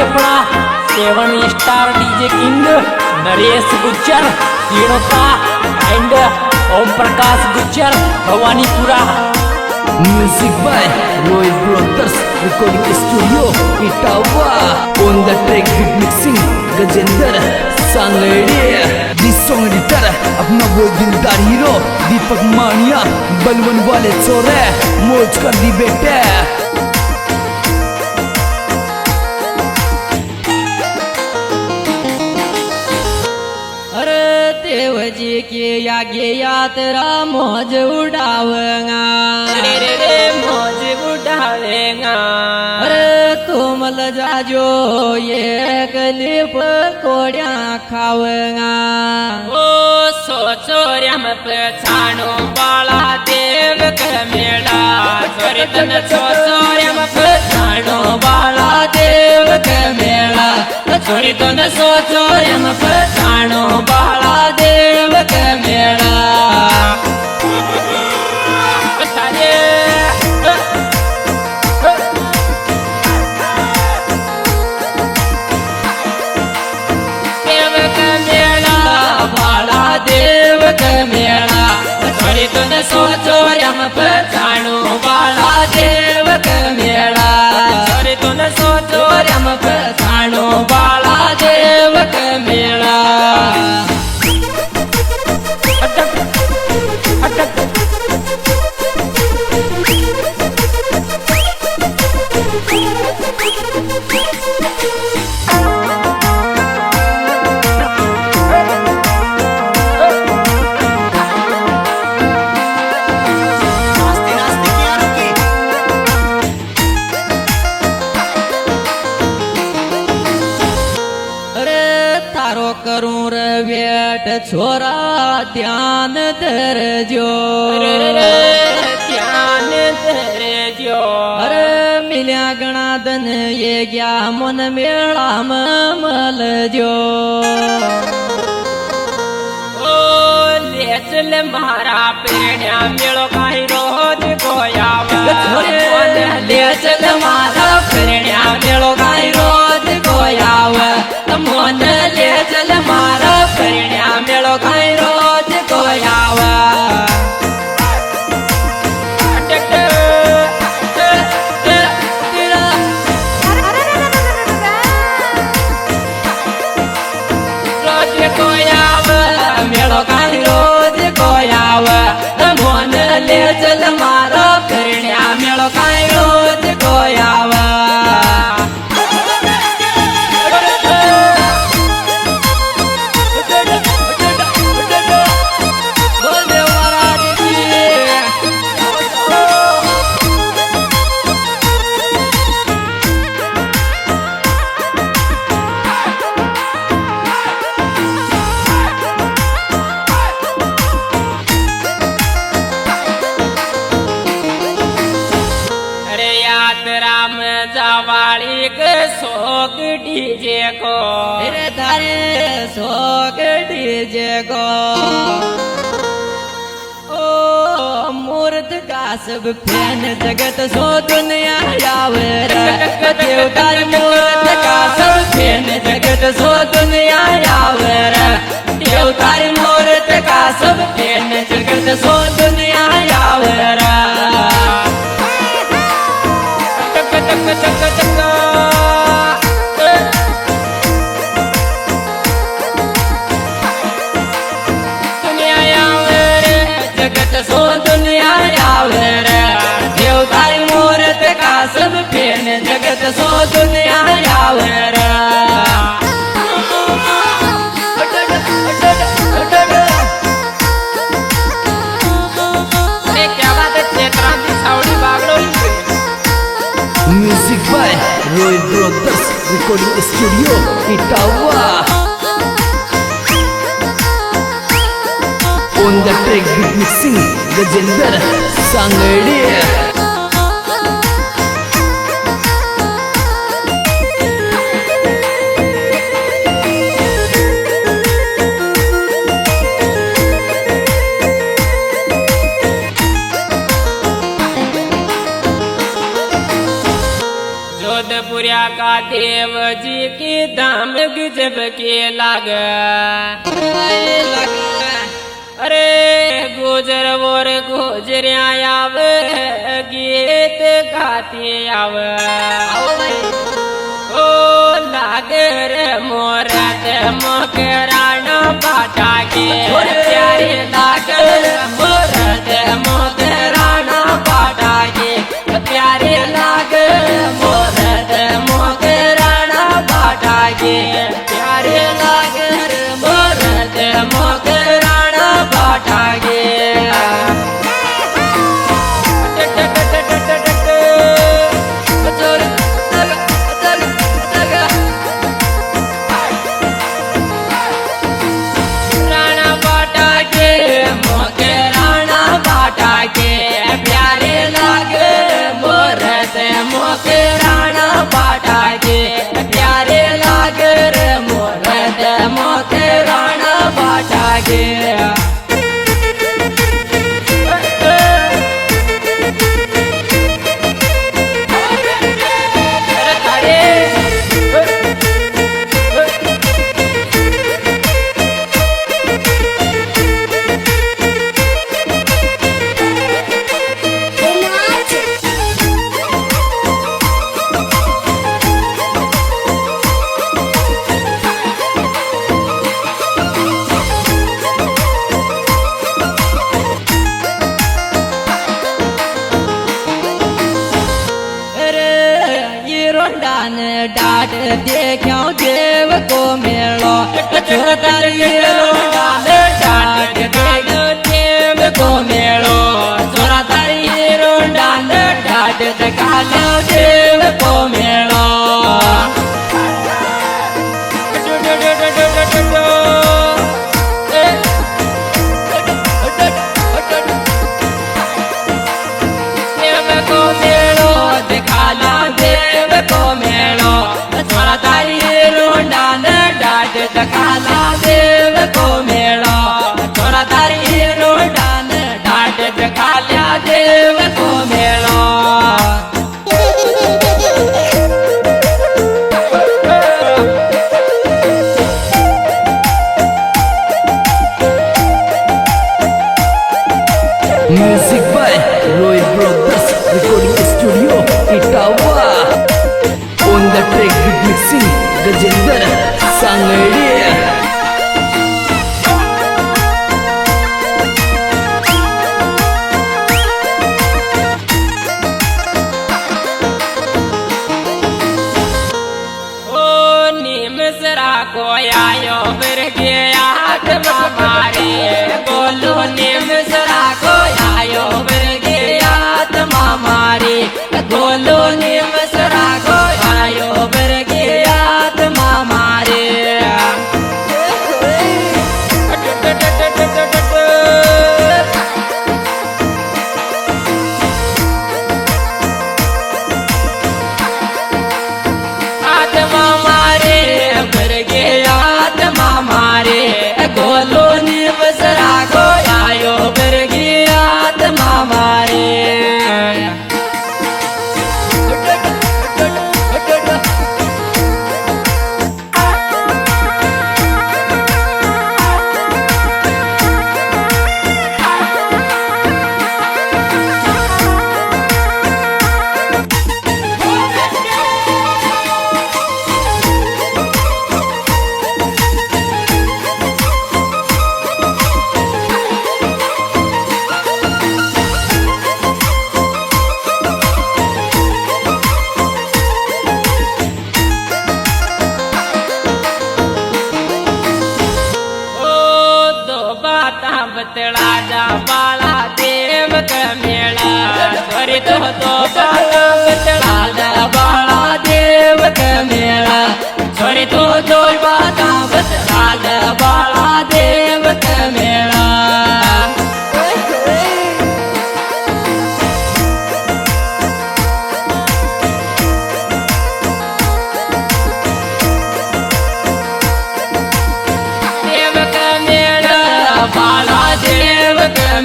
अपना 7 star DJ king Naresh Gujjar Hirota and Om Prakash Gujjar Bhawanipura. Music by royal brothers recording studio Etawah. On the track beat mixing Gajendra Sangariya. This song editor अपना वो दिलदार hero दीपक मानिया। बलवन वाले चोरे मौज कर दी बेटे। देवजी की आगे यात्रा मौज उड़ावेगा। रे मौज उड़ावेगा। अरे तुम ल जाजो ये कलिप कोड़िया खावेगा। ओ सोचो रम पछाणो बाला देव का मेला। छोरी तन सोचो रम पछाणो बाला देव का मेला। छोरी तन सोचो रम पछाणो बाला देव का मेला। देव का मेला। छोरी तुन सोचो रम पछाणो बाला देव का मेला। छोरी तुन सोचो रम पछाणो बाला देव का मेला। करूं रे बेट छोरा ध्यान धरजो। ध्यान धरजो। अरे मिल्या गणा धन ये गया मन मेला में मलजो। ओ ले चल मारा पेड़िया मेलो काई रोज गोयावा। ले चल मारा पेड़िया मेलो काई रोज गोयावा। मोन ले चल मारा पेड़िया मेलो काई रोज गोयावा। रोज गोयावा मेलो काई रोज गोयावा। मोन ले चल मारा पेड़िया मेलो काई रोज गोयावा। जावाली के शोक डीजे को। तेरे थारे शोक डीजे को। ओ मूर्त का सब फैन जगत सो दुनिया यावर। देवतार मूर्त का सब फैन जगत सो दुनिया यावर। देवतार मूर्त का सब फैन जगत सो दुनिया यावर। दुनिया यावर जगत सो दुनिया यावर। देवतार मूर्त का सब फेन जगत सो दुनिया यावर। क्या बात है क्षेत्रांती सावड़ी बागड़ो। Music by royal brothers recording studio Etawah. On the track beat mixing Gajendra Sangariya. Jodhpuriya का देव जी की धाम गजब के लाग। अरे गुजर वोर गुजरिया आव गीत गाती आव ओ लागर मोरत मकराना बाटा के प्यारे लागर मोरत मकराना बाटा के प्यारे लागर मोरत मकराना बाटा के प्यारे लागर मोरत मकराना बाटा के प्यारे लागर मोरत मकराना बाटा के डाट देखो देव को मेलो चोतर डाट देखो देव को मेलो चोतर डाट देखो देव को मेलो देव को मेलो दिखाला देव को मेलो काला देव को मेलो थोड़ा तारी रोडान डाट काला देव को मेलो music by royal brothers recording studio Etawah on the track with mixing Gajendra Sangari को आयो फिर गया आत्मा मारे बोलो निमसरा को आयो फिर गया आत्मा मारे बोलो निमसरा को आयो फिर गया आत्मा मारे आत्मा मारे फिर गया आत्मा मारे गोलो निमसरा को आयो फिर गया आत्मा मारे बतला जा बाला देव का मेला त्वरित तो बाला बतला जा बाला देव का मेला त्वरित तो बाला बतला जा बाला देव का मेला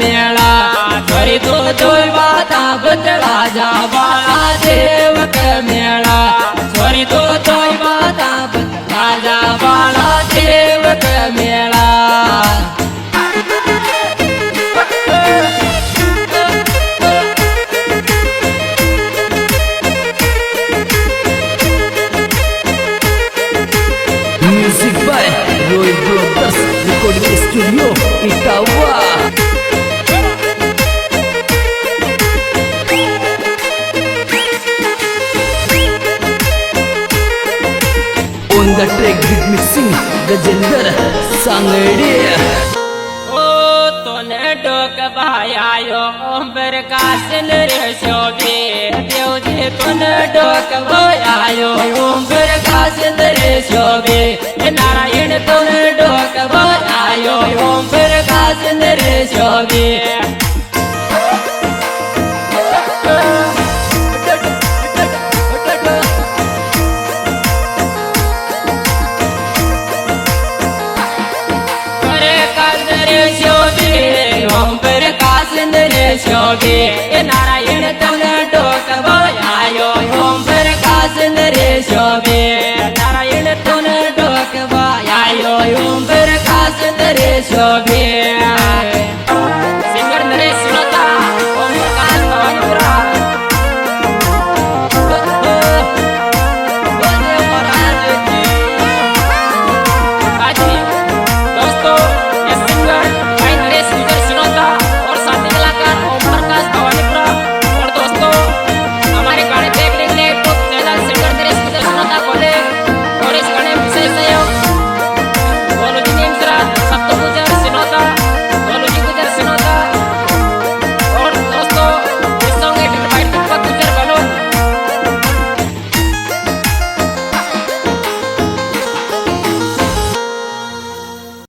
मेला थोड़ी तो बाता बतला जा बाला देव का मेला ट्रॅक बीट मिक्सिंग गजेंद्र सांगडे ओ तोने डोक भायायो ओम प्रकाश रे शोभे देवजी तोने डोक भायायो ओम प्रकाश रे शोभे नारायण तोने डोक भायायो ओम प्रकाश रे शोभे ओम प्रकाश रे शोभे नारायण